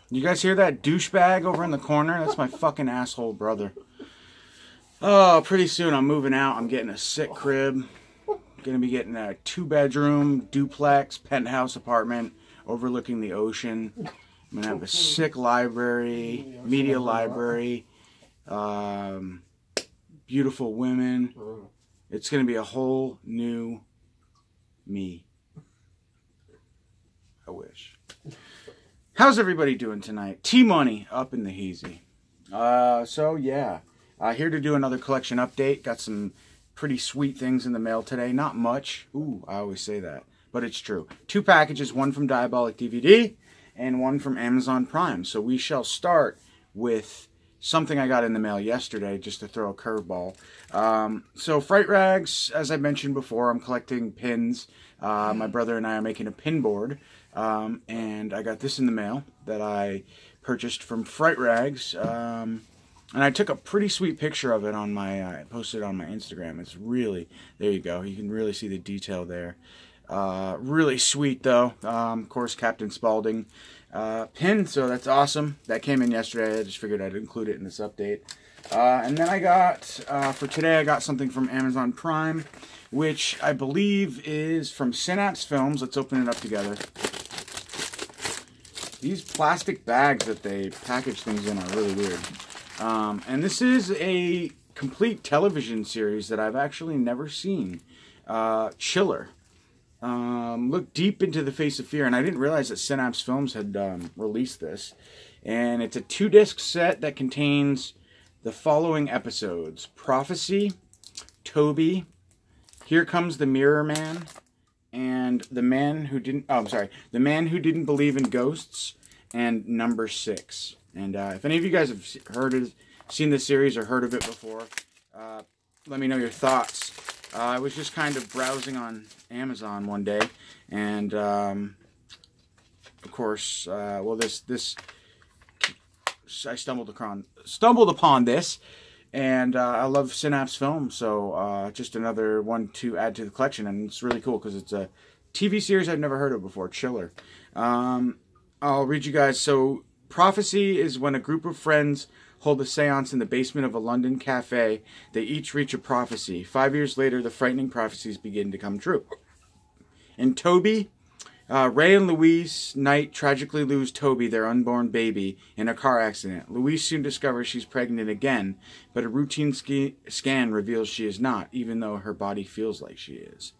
You guys hear that douchebag over in the corner? That's my fucking asshole brother. Oh, pretty soon I'm moving out. I'm getting a sick crib. Gonna be getting a 2-bedroom duplex penthouse apartment overlooking the ocean. I'm gonna have a sick library, media library, beautiful women. It's gonna be a whole new me. I wish. How's everybody doing tonight? T-Money up in the hazy. So yeah, here to do another collection update. Got some pretty sweet things in the mail today. Not much. Ooh, I always say that, but it's true. 2 packages, one from Diabolic DVD and one from Amazon Prime. So we shall start with something I got in the mail yesterday, just to throw a curveball. So Fright Rags, as I mentioned before, I'm collecting pins. My brother and I are making a pin board. And I got this in the mail that I purchased from Fright Rags. And I took a pretty sweet picture of it on my, I posted it on my Instagram. It's really, there you go. You can really see the detail there. Really sweet though. Of course, Captain Spaulding pin, so that's awesome. That came in yesterday. I just figured I'd include it in this update. And then I got, for today, I got something from Amazon Prime, which I believe is from Synapse Films. Let's open it up together. These plastic bags that they package things in are really weird. And this is a complete television series that I've actually never seen. Chiller. Look deep into the face of fear. And I didn't realize that Synapse Films had released this. And it's a 2-disc set that contains the following episodes: Prophecy, Toby, Here Comes the Mirror Man, and The Man Who Didn't... Oh, I'm sorry. The Man Who Didn't Believe in Ghosts, and Number 6. And if any of you guys have seen this series or heard of it before, let me know your thoughts. I was just kind of browsing on Amazon one day, and of course, well, I stumbled upon this, and I love Synapse Films, so just another one to add to the collection, and it's really cool because it's a TV series I've never heard of before, Chiller. I'll read you guys. So, Prophecy is when a group of friends hold a seance in the basement of a London cafe. They each reach a prophecy. 5 years later, the frightening prophecies begin to come true. In Toby, Ray and Louise Knight tragically lose Toby, their unborn baby, in a car accident. Louise soon discovers she's pregnant again, but a routine scan reveals she is not, even though her body feels like she is.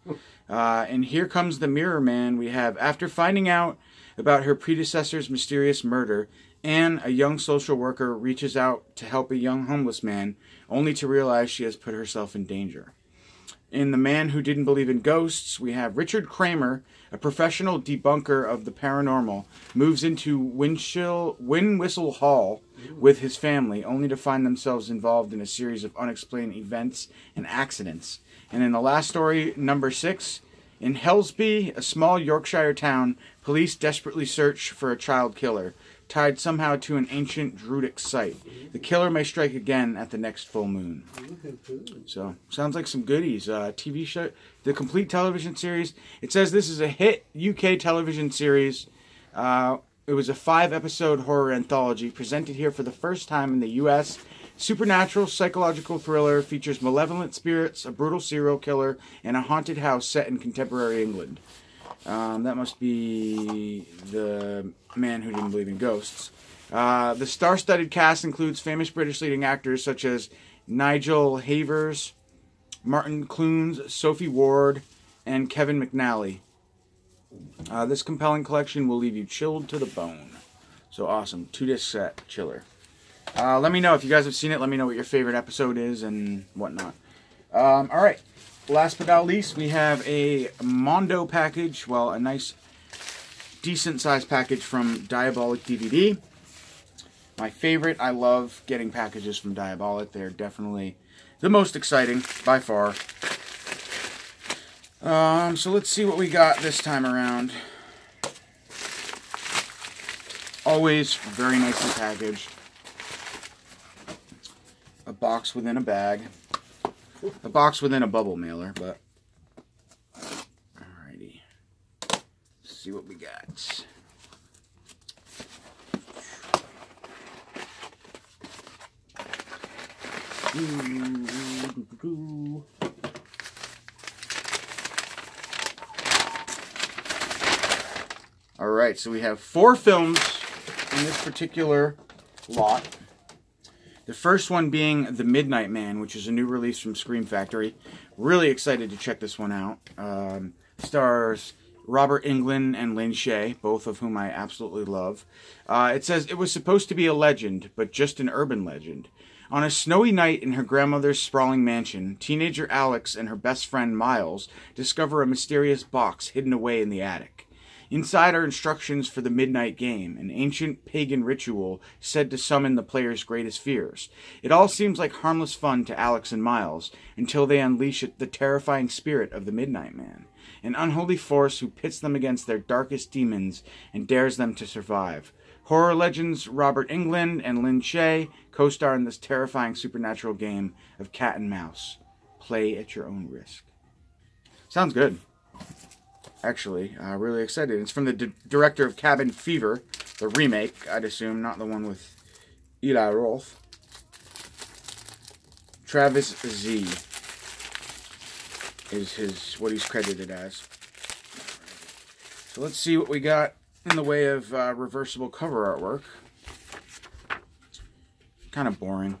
And Here Comes the Mirror Man, we have, after finding out about her predecessor's mysterious murder, Anne, a young social worker, reaches out to help a young homeless man, only to realize she has put herself in danger. In The Man Who Didn't Believe in Ghosts, we have Richard Kramer, a professional debunker of the paranormal, moves into Whistle Hall with his family, only to find themselves involved in a series of unexplained events and accidents. And in the last story, Number 6, in Helsby, a small Yorkshire town, police desperately search for a child killer, tied somehow to an ancient Druidic site. The killer may strike again at the next full moon. So, sounds like some goodies. TV show, the complete television series. It says this is a hit UK television series. It was a 5-episode horror anthology presented here for the first time in the US. Supernatural psychological thriller, features malevolent spirits, a brutal serial killer, and a haunted house set in contemporary England. That must be The Man Who Didn't Believe in Ghosts. The star-studded cast includes famous British leading actors such as Nigel Havers, Martin Clunes, Sophie Ward, and Kevin McNally. This compelling collection will leave you chilled to the bone. So awesome. 2-disc set, Chiller. Let me know if you guys have seen it. Let me know what your favorite episode is and whatnot. Alright. Last but not least, we have a Mondo package. Well, a nice, decent-sized package from Diabolic DVD. My favorite. I love getting packages from Diabolic. They're definitely the most exciting, by far. So let's see what we got this time around. Always very nicely packaged. A box within a bag. A box within a bubble mailer, but alrighty. Let's see what we got. All right, so we have 4 films in this particular lot. The first one being The Midnight Man, which is a new release from Scream Factory. Really excited to check this one out. Stars Robert Englund and Lin Shaye, both of whom I absolutely love. It says, it was supposed to be a legend, but just an urban legend. On a snowy night in her grandmother's sprawling mansion, teenager Alex and her best friend Miles discover a mysterious box hidden away in the attic. Inside are instructions for the Midnight Game, an ancient pagan ritual said to summon the player's greatest fears. It all seems like harmless fun to Alex and Miles, until they unleash the terrifying spirit of the Midnight Man, an unholy force who pits them against their darkest demons and dares them to survive. Horror legends Robert Englund and Lin Shaye co-star in this terrifying supernatural game of cat and mouse. Play at your own risk. Sounds good. Actually, really excited. It's from the director of Cabin Fever, the remake, I'd assume, not the one with Eli Roth. Travis Z is what he's credited as. So let's see what we got in the way of reversible cover artwork. Kind of boring.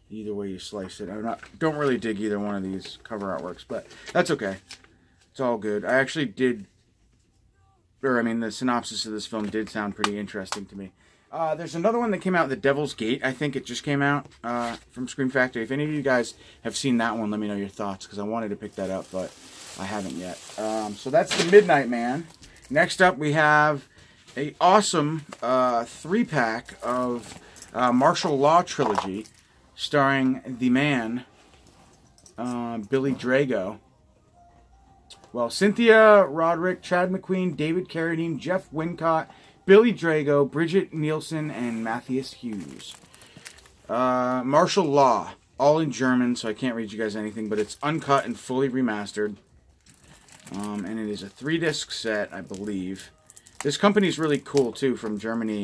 Either way you slice it. Don't really dig either one of these cover artworks, but that's okay. It's all good. I actually did, the synopsis of this film did sound pretty interesting to me. There's another one that came out, The Devil's Gate. I think it just came out from Scream Factory. If any of you guys have seen that one, let me know your thoughts, because I wanted to pick that up, but I haven't yet. So that's The Midnight Man. Next up, we have an awesome 3-pack of martial law trilogy, starring the man, Billy Drago. Well, Cynthia Roderick, Chad McQueen, David Carradine, Jeff Wincott, Billy Drago, Bridget Nielsen, and Matthias Hughes. Martial Law, all in German, so I can't read you guys anything, but it's uncut and fully remastered. And it is a 3-disc set, I believe. This company's really cool, too, from Germany.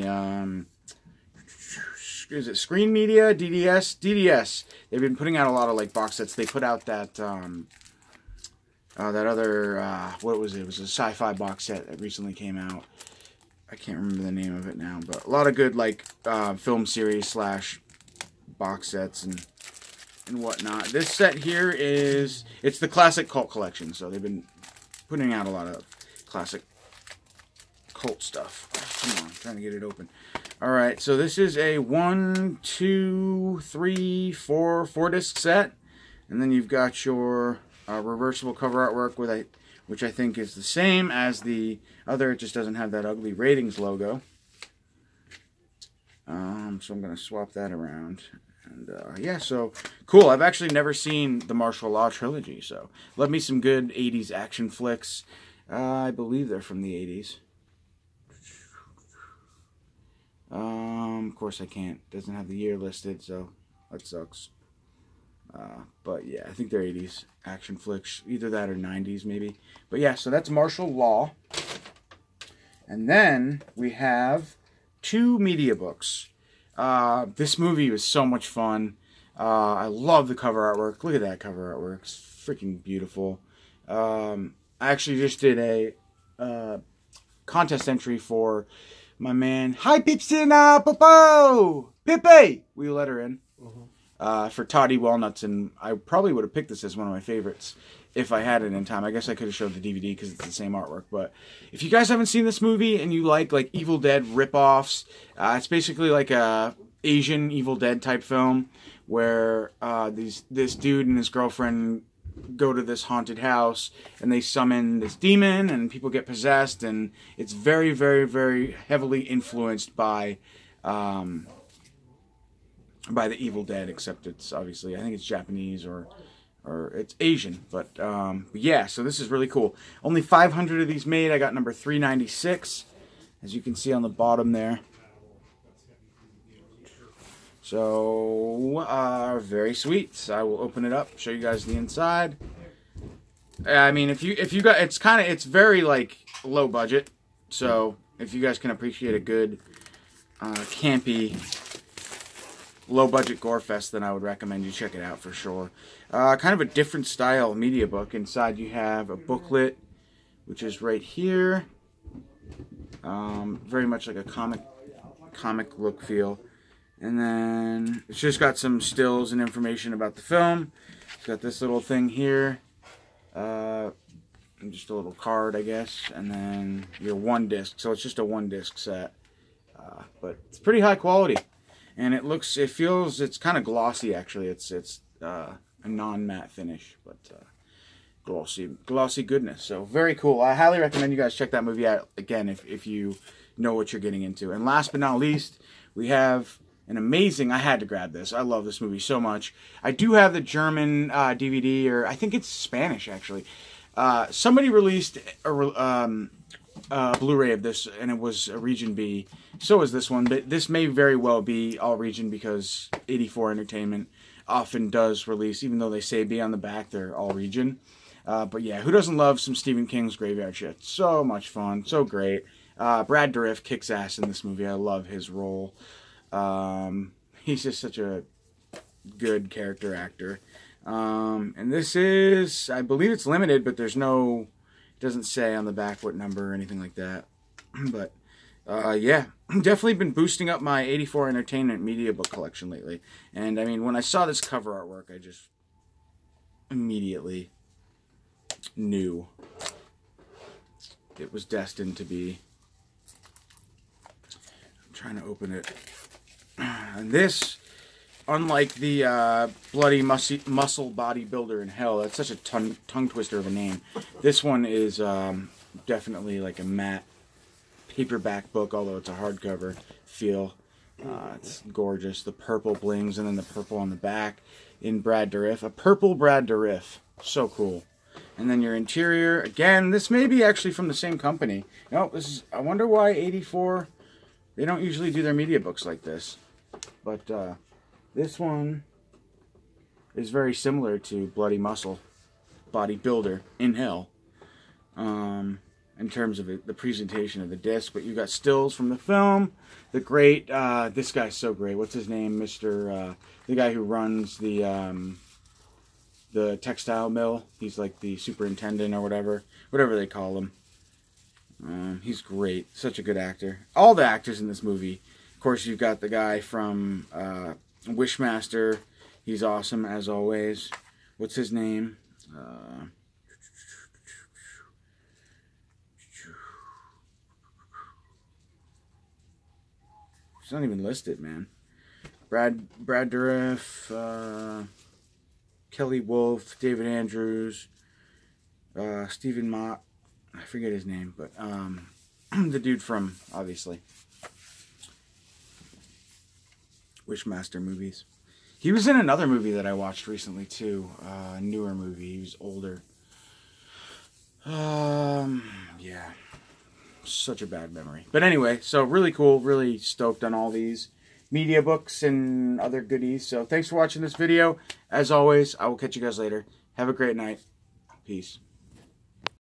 Is it Screen Media? DDS? DDS. They've been putting out a lot of, box sets. They put out that, that other, what was it? It was a sci-fi box set that recently came out. I can't remember the name of it now, but a lot of good, film series / box sets and whatnot. This set here it's the Classic Cult Collection, so they've been putting out a lot of classic cult stuff. Come on, I'm trying to get it open. Alright, so this is a 1, 2, 3, 4 disc set, and then you've got your reversible cover artwork which I think is the same as the other. It just doesn't have that ugly ratings logo. So I'm going to swap that around. And yeah, so cool. I've actually never seen the Martial Law trilogy, so love me some good 80s action flicks. I believe they're from the 80s. Of course I can't. Doesn't have the year listed, so that sucks. But yeah, I think they're 80s action flicks. Either that or 90s maybe. But yeah, so that's Martial Law. And then we have 2 media books. This movie was so much fun. I love the cover artwork. Look at that cover artwork. It's freaking beautiful. I actually just did a contest entry for my man. Hi, Pipsina Popo! Pipe! We let her in. For Toddy Walnuts, and I probably would have picked this as one of my favorites if I had it in time. I guess I could have showed the DVD because it's the same artwork, but if you guys haven't seen this movie and you like Evil Dead ripoffs, it's basically like a Asian Evil Dead type film where this dude and his girlfriend go to this haunted house and they summon this demon and people get possessed, and it's very, very, very heavily influenced by the Evil Dead, except it's obviously, I think it's Japanese or it's Asian, but yeah, so this is really cool. Only 500 of these made. I got number 396, as you can see on the bottom there. So very sweet. I will open it up, show you guys the inside. I mean, if you got, it's very low budget, so if you guys can appreciate a good campy low-budget gore fest, then I would recommend you check it out for sure. Kind of a different style media book. Inside you have a booklet, which is right here. Very much like a comic look feel. And then it's just got some stills and information about the film. It's got this little thing here. And just a little card, I guess. And then your 1 disc. So it's just a 1 disc set. But it's pretty high quality. And it's kind of glossy actually. It's a non-matte finish, but glossy goodness. So very cool. I highly recommend you guys check that movie out again if you know what you're getting into. And last but not least, we have an amazing, I had to grab this. I love this movie so much. I do have the German DVD, or I think it's Spanish actually. Somebody released a Blu-ray of this, and it was a Region B. So is this one, but this may very well be all region because 84 Entertainment often does release, even though they say B on the back, they're all region. But yeah, who doesn't love some Stephen King's Graveyard Shift? So much fun, so great. Brad Dourif kicks ass in this movie. I love his role. He's just such a good character actor. And this is, I believe it's limited, but there's no, it doesn't say on the back what number or anything like that. But yeah, definitely been boosting up my 84 Entertainment media book collection lately. And I mean, when I saw this cover artwork, I just immediately knew it was destined to be. I'm trying to open it. And this, unlike the Bloody Muscle Bodybuilder in Hell, that's such a tongue twister of a name. This one is definitely like a matte paperback book, although it's a hardcover feel. It's gorgeous. The purple blings and then the purple on the back in Brad Dourif. A purple Brad Dourif. So cool. And then your interior. Again, this may be actually from the same company. No, this is, I wonder why 84, they don't usually do their media books like this. But this one is very similar to Bloody Muscle Bodybuilder in Hell. In terms of the presentation of the disc, but you got stills from the film. The great, this guy's so great. What's his name? The guy who runs the textile mill. He's like the superintendent or whatever they call him. He's great. Such a good actor. All the actors in this movie. Of course, you've got the guy from Wishmaster. He's awesome as always. What's his name? It's not even listed, man. Brad Dourif, Kelly Wolf, David Andrews, Stephen Mott. I forget his name, but the dude from, obviously, Wishmaster movies. He was in another movie that I watched recently, too. A newer movie. He was older. Yeah. Such a bad memory. But anyway, so really cool, really stoked on all these media books and other goodies. So thanks for watching this video. As always, I will catch you guys later. Have a great night. Peace.